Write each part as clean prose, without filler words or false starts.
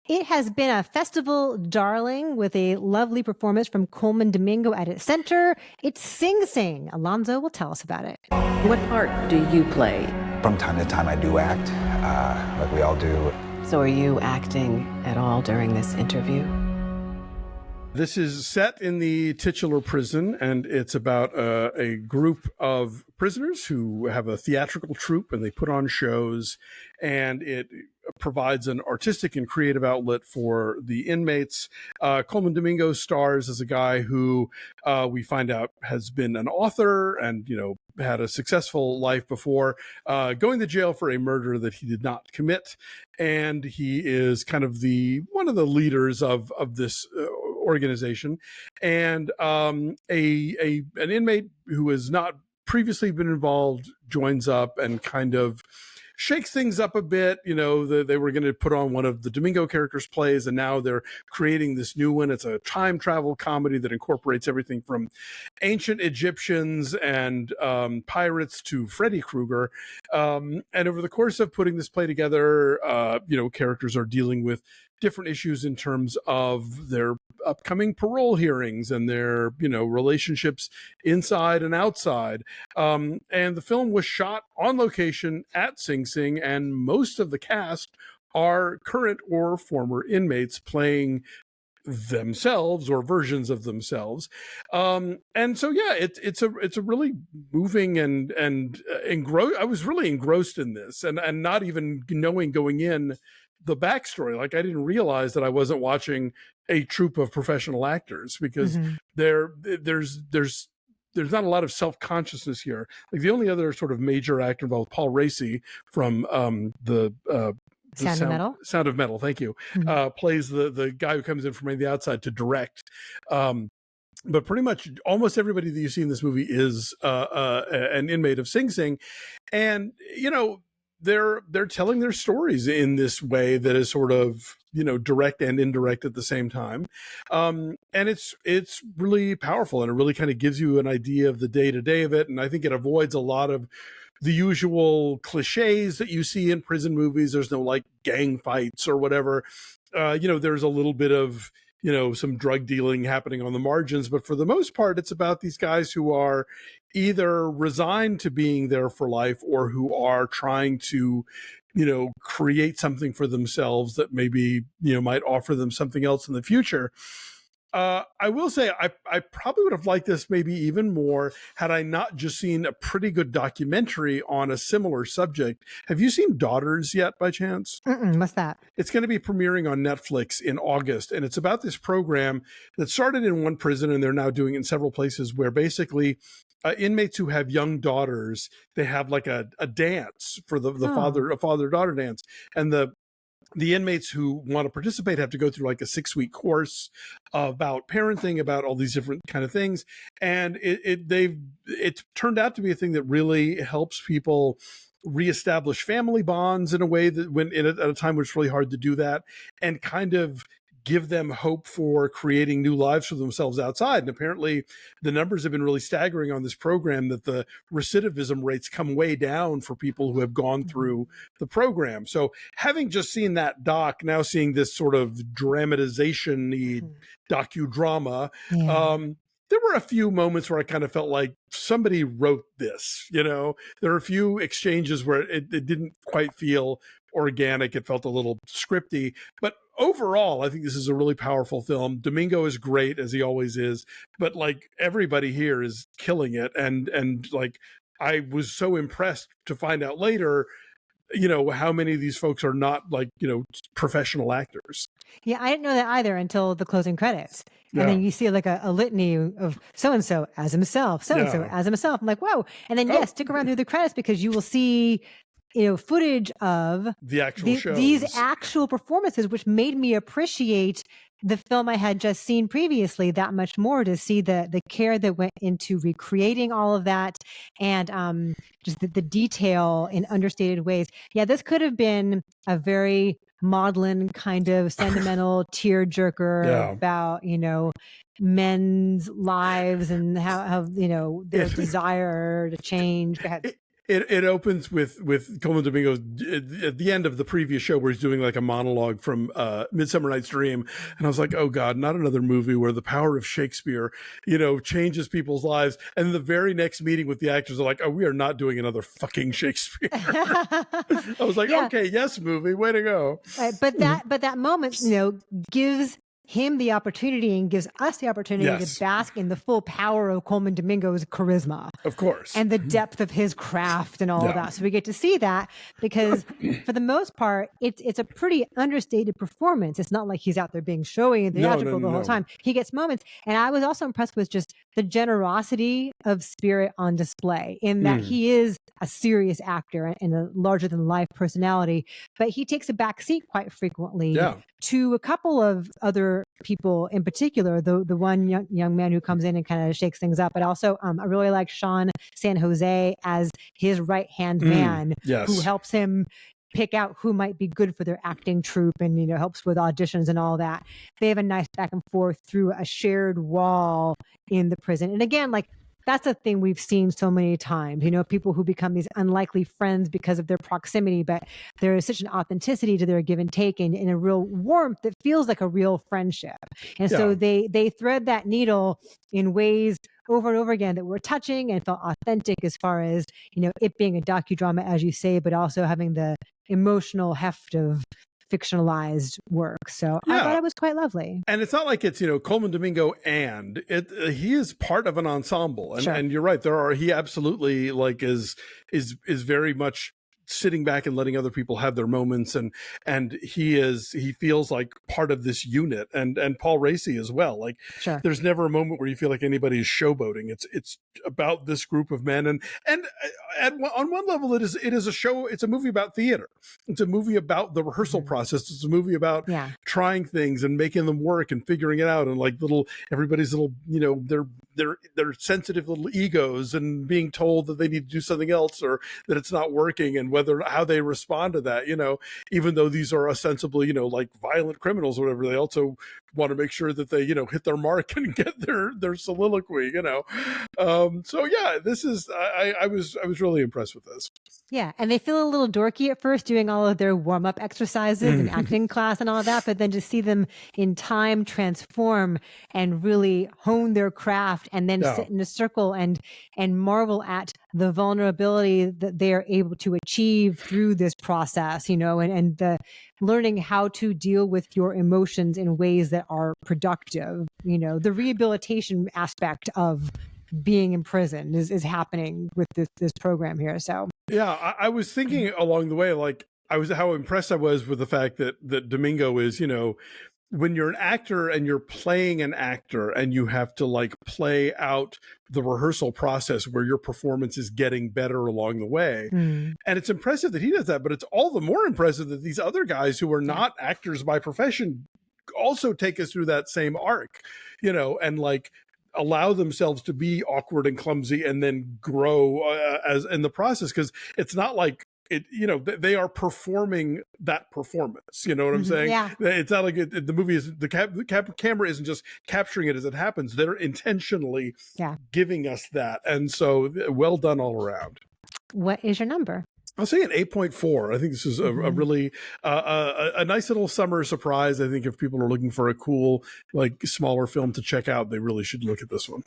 It has been a festival darling with a lovely performance from Colman Domingo at its center. It's Sing Sing. Alonso will tell us about it. What part do you play? From time to time, I do act, like we all do. So are you acting at all during this interview? This is set in the titular prison, and it's about a group of prisoners who have a theatrical troupe, and they put on shows, and it provides an artistic and creative outlet for the inmates. Colman Domingo stars as a guy who we find out has been an author and, had a successful life before going to jail for a murder that he did not commit. And he is kind of one of the leaders of this organization. And an inmate who has not previously been involved joins up and kind of shakes things up a bit. They were going to put on one of the Domingo characters' plays, and now they're creating this new one. It's a time travel comedy that incorporates everything from ancient Egyptians and pirates to Freddy Krueger. And over the course of putting this play together, characters are dealing with different issues in terms of their upcoming parole hearings and their, relationships inside and outside. And the film was shot on location at Sing Sing, and most of the cast are current or former inmates playing themselves or versions of themselves. And so, yeah, it's a really moving and I was really engrossed in this, and not even knowing going in the backstory. Like, I didn't realize that I wasn't watching a troupe of professional actors, because there's not a lot of self-consciousness here. Like, the only other sort of major actor involved, Paul Raci from the Sound of Metal. Thank you. Plays the guy who comes in from the outside to direct. But pretty much almost everybody that you see in this movie is an inmate of Sing Sing, and they're telling their stories in this way that is sort of direct and indirect at the same time, and it's really powerful, and it really kind of gives you an idea of the day-to-day of it. And I think it avoids a lot of the usual cliches that you see in prison movies. There's no like gang fights or whatever. There's a little bit of some drug dealing happening on the margins, but for the most part, it's about these guys who are either resigned to being there for life, or who are trying to, create something for themselves that maybe, might offer them something else in the future. I will say I probably would have liked this maybe even more had I not just seen a pretty good documentary on a similar subject. Have you seen Daughters yet, by chance? What's that? It's going to be premiering on Netflix in August, and it's about this program that started in one prison, and they're now doing it in several places, where basically inmates who have young daughters, they have like a dance for the father-daughter dance, and the inmates who want to participate have to go through like a 6-week course about parenting, about all these different kind of things. And it turned out to be a thing that really helps people reestablish family bonds in a way that at a time when it's really hard to do that, and kind of give them hope for creating new lives for themselves outside. And apparently the numbers have been really staggering on this program, that the recidivism rates come way down for people who have gone through the program. So having just seen that doc, now seeing this sort of dramatization-y docudrama, there were a few moments where I kind of felt like somebody wrote this. There are a few exchanges where it didn't quite feel organic. It felt a little scripty, but overall, I think this is a really powerful film. Domingo is great, as he always is, but like everybody here is killing it. And like, I was so impressed to find out later, how many of these folks are not like, professional actors. Yeah, I didn't know that either until the closing credits. And then you see like a litany of so-and-so as himself, so-and-so as himself. I'm like, whoa. And then, stick around through the credits, because you will see footage of the actual shows. These actual performances, which made me appreciate the film I had just seen previously that much more, to see the care that went into recreating all of that, and just the detail in understated ways. Yeah, this could have been a very maudlin kind of sentimental tearjerker about, men's lives and how their desire to change. Go ahead. it opens with Colman Domingo at the end of the previous show where he's doing like a monologue from Midsummer Night's Dream, and I was like, oh god, not another movie where the power of Shakespeare, changes people's lives. And then the very next meeting with the actors are like, oh, we are not doing another fucking Shakespeare. I was like, okay, yes, movie, way to go. Right, but that moment, gives him the opportunity and gives us the opportunity to bask in the full power of Colman Domingo's charisma. Of course. And the depth of his craft and all of that. So we get to see that because for the most part, it's a pretty understated performance. It's not like he's out there being showy and theatrical the whole time. He gets moments. And I was also impressed with just the generosity of spirit on display in that he is a serious actor and a larger than life personality, but he takes a back seat quite frequently to a couple of other people, in particular, the one young man who comes in and kind of shakes things up. But also, I really like Sean San Jose as his right-hand man who helps him pick out who might be good for their acting troupe and, helps with auditions and all that. They have a nice back and forth through a shared wall in the prison. And again, that's a thing we've seen so many times, people who become these unlikely friends because of their proximity, but there is such an authenticity to their give and take and a real warmth that feels like a real friendship. And so they thread that needle in ways over and over again that were touching and felt authentic as far as, it being a docudrama, as you say, but also having the emotional heft of fictionalized work. So I thought it was quite lovely. And it's not like it's, Colman Domingo and he is part of an ensemble. And, and you're right. He absolutely is very much sitting back and letting other people have their moments. And he feels like part of this unit and Paul Raci as well. There's never a moment where you feel like anybody is showboating. It's about this group of men. And on one level, it is a show. It's a movie about theater. It's a movie about the rehearsal process. It's a movie about trying things and making them work and figuring it out. And everybody's little, their sensitive little egos and being told that they need to do something else or that it's not working and how they respond to that, even though these are ostensibly, violent criminals or whatever, they also want to make sure that they, hit their mark and get their soliloquy, So this is, I was really impressed with this. Yeah. And they feel a little dorky at first doing all of their warm-up exercises and acting class and all of that, but then to see them in time transform and really hone their craft and then sit in a circle and marvel at the vulnerability that they are able to achieve through this process, and the learning how to deal with your emotions in ways that are productive, the rehabilitation aspect of being in prison is happening with this program here. So I was thinking along the way, how impressed I was with the fact that Domingo is, when you're an actor and you're playing an actor and you have to play out the rehearsal process where your performance is getting better along the way. And it's impressive that he does that, but it's all the more impressive that these other guys who are not actors by profession also take us through that same arc, and allow themselves to be awkward and clumsy and then grow as in the process. Cause it's not like they are performing that performance. You know what I'm saying? Yeah. It's not like the movie is the camera isn't just capturing it as it happens. They're intentionally giving us that. And so well done all around. What is your number? I'll say an 8.4. I think this is a really a nice little summer surprise. I think if people are looking for a cool, smaller film to check out, they really should look at this one.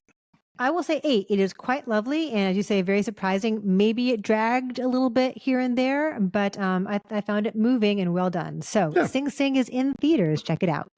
I will say 8. It is quite lovely. And as you say, very surprising. Maybe it dragged a little bit here and there, but I found it moving and well done. So Sing Sing is in theaters. Check it out.